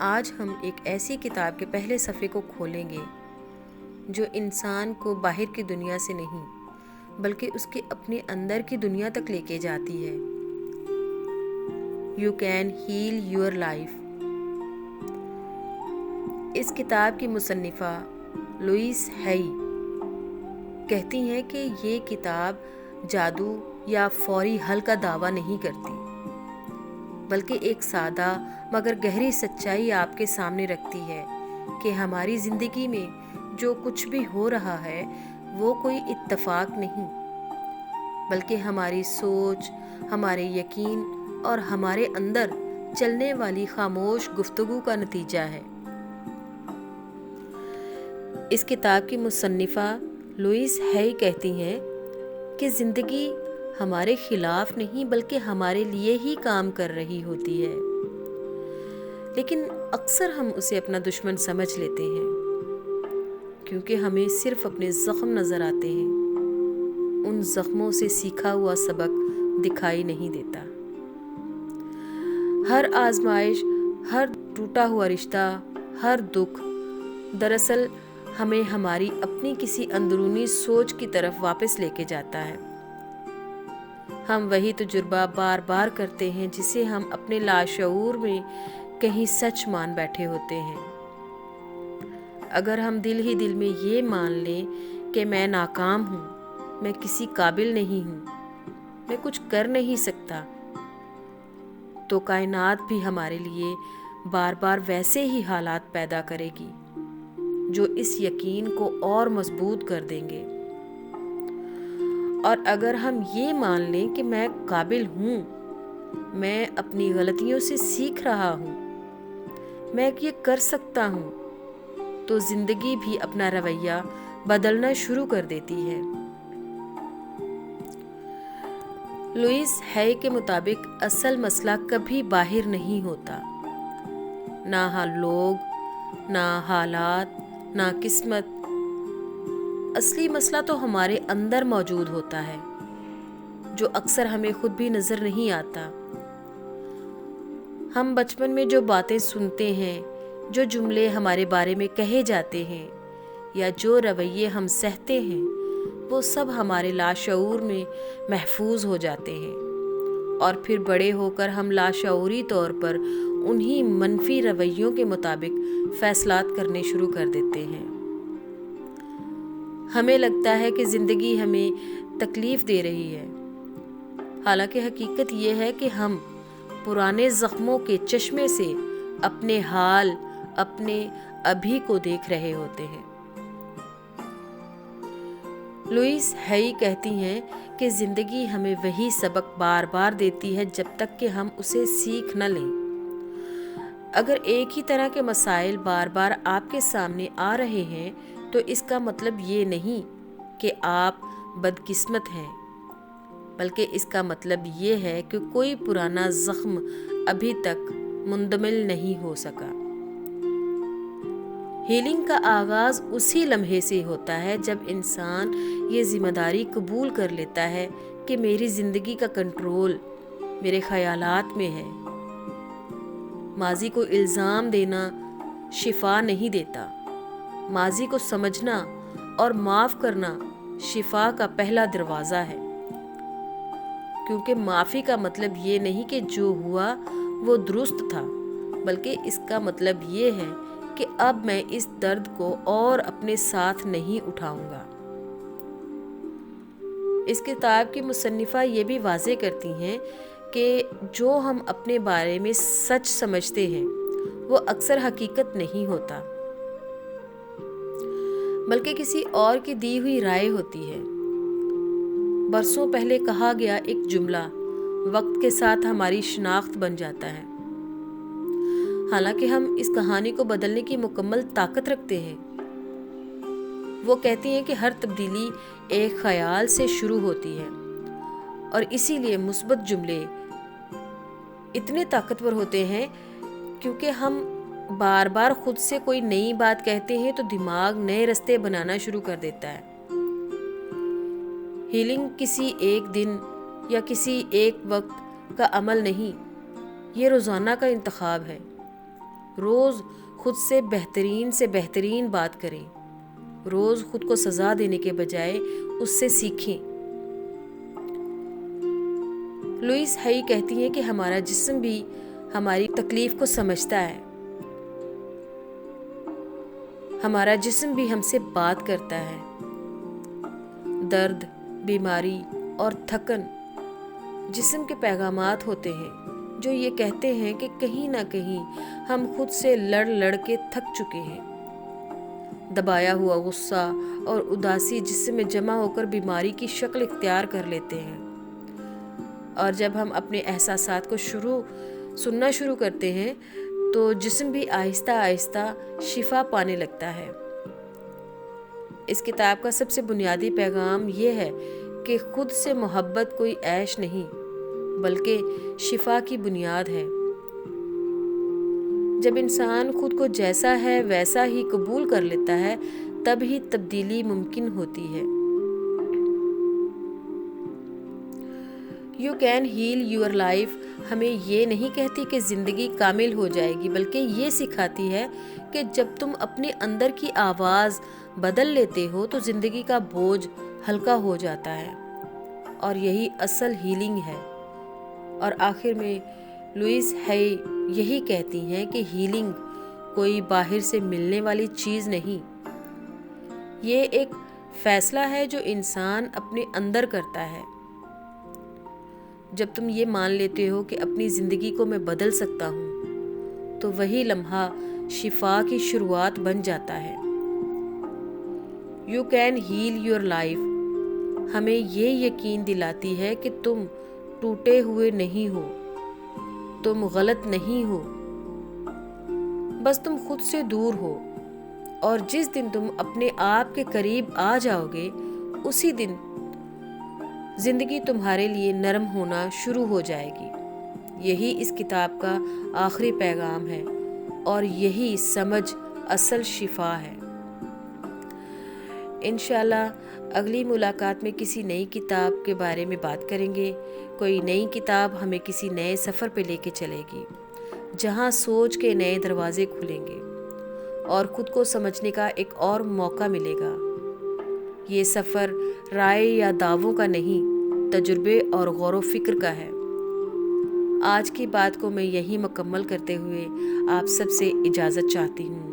آج ہم ایک ایسی کتاب کے پہلے صفحے کو کھولیں گے جو انسان کو باہر کی دنیا سے نہیں بلکہ اس کے اپنے اندر کی دنیا تک لے کے جاتی ہے۔ You can heal your life. اس کتاب کی مصنفہ لوئس ہئی کہتی ہیں کہ یہ کتاب جادو یا فوری حل کا دعویٰ نہیں کرتی، بلکہ ایک سادہ مگر گہری سچائی آپ کے سامنے رکھتی ہے کہ ہماری زندگی میں جو کچھ بھی ہو رہا ہے وہ کوئی اتفاق نہیں، بلکہ ہماری سوچ، ہمارے یقین اور ہمارے اندر چلنے والی خاموش گفتگو کا نتیجہ ہے۔ اس کتاب کی مصنفہ لوئس ہئی کہتی ہیں کہ زندگی ہمارے خلاف نہیں بلکہ ہمارے لیے ہی کام کر رہی ہوتی ہے، لیکن اکثر ہم اسے اپنا دشمن سمجھ لیتے ہیں کیونکہ ہمیں صرف اپنے زخم نظر آتے ہیں، ان زخموں سے سیکھا ہوا سبق دکھائی نہیں دیتا۔ ہر آزمائش، ہر ٹوٹا ہوا رشتہ، ہر دکھ دراصل ہمیں ہماری اپنی کسی اندرونی سوچ کی طرف واپس لے کے جاتا ہے۔ ہم وہی تجربہ بار بار کرتے ہیں جسے ہم اپنے لاشعور میں کہیں سچ مان بیٹھے ہوتے ہیں۔ اگر ہم دل ہی دل میں یہ مان لیں کہ میں ناکام ہوں، میں کسی قابل نہیں ہوں، میں کچھ کر نہیں سکتا، تو کائنات بھی ہمارے لیے بار بار ویسے ہی حالات پیدا کرے گی جو اس یقین کو اور مضبوط کر دیں گے۔ اور اگر ہم یہ مان لیں کہ میں قابل ہوں، میں اپنی غلطیوں سے سیکھ رہا ہوں، میں یہ کر سکتا ہوں، تو زندگی بھی اپنا رویہ بدلنا شروع کر دیتی ہے۔ لوئس ہئی کے مطابق اصل مسئلہ کبھی باہر نہیں ہوتا، نہ لوگ، نہ حالات، نہ قسمت۔ اصلی مسئلہ تو ہمارے اندر موجود ہوتا ہے، جو اکثر ہمیں خود بھی نظر نہیں آتا۔ ہم بچپن میں جو باتیں سنتے ہیں، جو جملے ہمارے بارے میں کہے جاتے ہیں یا جو رویے ہم سہتے ہیں، وہ سب ہمارے لاشعور میں محفوظ ہو جاتے ہیں، اور پھر بڑے ہو کر ہم لاشعوری طور پر انہی منفی رویوں کے مطابق فیصلات کرنے شروع کر دیتے ہیں۔ ہمیں لگتا ہے کہ زندگی ہمیں تکلیف دے رہی ہے، حالانکہ حقیقت یہ ہے کہ ہم پرانے زخموں کے چشمے سے اپنے حال، اپنے ابھی کو دیکھ رہے ہوتے ہیں۔ لوئس ہئی کہتی ہیں کہ زندگی ہمیں وہی سبق بار بار دیتی ہے جب تک کہ ہم اسے سیکھ نہ لیں۔ اگر ایک ہی طرح کے مسائل بار بار آپ کے سامنے آ رہے ہیں تو اس کا مطلب یہ نہیں کہ آپ بدقسمت ہیں، بلکہ اس کا مطلب یہ ہے کہ کوئی پرانا زخم ابھی تک مندمل نہیں ہو سکا۔ ہیلنگ کا آغاز اسی لمحے سے ہوتا ہے جب انسان یہ ذمہ داری قبول کر لیتا ہے کہ میری زندگی کا کنٹرول میرے خیالات میں ہے۔ ماضی کو الزام دینا شفا نہیں دیتا، ماضی کو سمجھنا اور معاف کرنا شفا کا پہلا دروازہ ہے، کیونکہ معافی کا مطلب یہ نہیں کہ جو ہوا وہ درست تھا، بلکہ اس کا مطلب یہ ہے کہ اب میں اس درد کو اور اپنے ساتھ نہیں اٹھاؤں گا۔ اس کتاب کی مصنفہ یہ بھی واضح کرتی ہیں کہ جو ہم اپنے بارے میں سچ سمجھتے ہیں وہ اکثر حقیقت نہیں ہوتا، بلکہ کسی اور کی دی ہوئی رائے ہوتی ہے۔ برسوں پہلے کہا گیا ایک جملہ وقت کے ساتھ ہماری شناخت بن جاتا ہے، حالانکہ ہم اس کہانی کو بدلنے کی مکمل طاقت رکھتے ہیں۔ وہ کہتی ہیں کہ ہر تبدیلی ایک خیال سے شروع ہوتی ہے، اور اسی لیے مثبت جملے اتنے طاقتور ہوتے ہیں کیونکہ ہم بار بار خود سے کوئی نئی بات کہتے ہیں تو دماغ نئے رستے بنانا شروع کر دیتا ہے۔ ہیلنگ کسی ایک دن یا کسی ایک وقت کا عمل نہیں، یہ روزانہ کا انتخاب ہے۔ روز خود سے بہترین بات کریں، روز خود کو سزا دینے کے بجائے اس سے سیکھیں۔ لوئس ہائی کہتی ہیں کہ ہمارا جسم بھی ہماری تکلیف کو سمجھتا ہے، ہمارا جسم بھی ہم سے بات کرتا ہے۔ درد، بیماری اور تھکن جسم کے پیغامات ہوتے ہیں جو یہ کہتے ہیں کہ کہیں نہ کہیں ہم خود سے لڑ کے تھک چکے ہیں۔ دبایا ہوا غصہ اور اداسی جسم میں جمع ہو کر بیماری کی شکل اختیار کر لیتے ہیں، اور جب ہم اپنے احساسات کو سننا شروع کرتے ہیں تو جسم بھی آہستہ آہستہ شفا پانے لگتا ہے۔ اس کتاب کا سب سے بنیادی پیغام یہ ہے کہ خود سے محبت کوئی عیش نہیں بلکہ شفا کی بنیاد ہے۔ جب انسان خود کو جیسا ہے ویسا ہی قبول کر لیتا ہے تب ہی تبدیلی ممکن ہوتی ہے۔ You can heal your life ہمیں یہ نہیں کہتی کہ زندگی کامل ہو جائے گی، بلکہ یہ سکھاتی ہے کہ جب تم اپنے اندر کی آواز بدل لیتے ہو تو زندگی کا بوجھ ہلکا ہو جاتا ہے، اور یہی اصل ہیلنگ ہے۔ اور آخر میں لوئس ہائی یہی کہتی ہیں کہ ہیلنگ کوئی باہر سے ملنے والی چیز نہیں، یہ ایک فیصلہ ہے جو انسان اپنے اندر کرتا ہے۔ جب تم یہ مان لیتے ہو کہ اپنی زندگی کو میں بدل سکتا ہوں تو وہی لمحہ شفا کی شروعات بن جاتا ہے۔ You can heal your life ہمیں یہ یقین دلاتی ہے کہ تم ٹوٹے ہوئے نہیں ہو، تم غلط نہیں ہو، بس تم خود سے دور ہو، اور جس دن تم اپنے آپ کے قریب آ جاؤ گے اسی دن زندگی تمہارے لیے نرم ہونا شروع ہو جائے گی۔ یہی اس کتاب کا آخری پیغام ہے، اور یہی سمجھ اصل شفا ہے۔ انشاءاللہ اگلی ملاقات میں کسی نئی کتاب کے بارے میں بات کریں گے۔ کوئی نئی کتاب ہمیں کسی نئے سفر پہ لے کے چلے گی، جہاں سوچ کے نئے دروازے کھلیں گے اور خود کو سمجھنے کا ایک اور موقع ملے گا۔ یہ سفر رائے یا دعووں کا نہیں، تجربے اور غور و فکر کا ہے۔ آج کی بات کو میں یہی مکمل کرتے ہوئے آپ سب سے اجازت چاہتی ہوں۔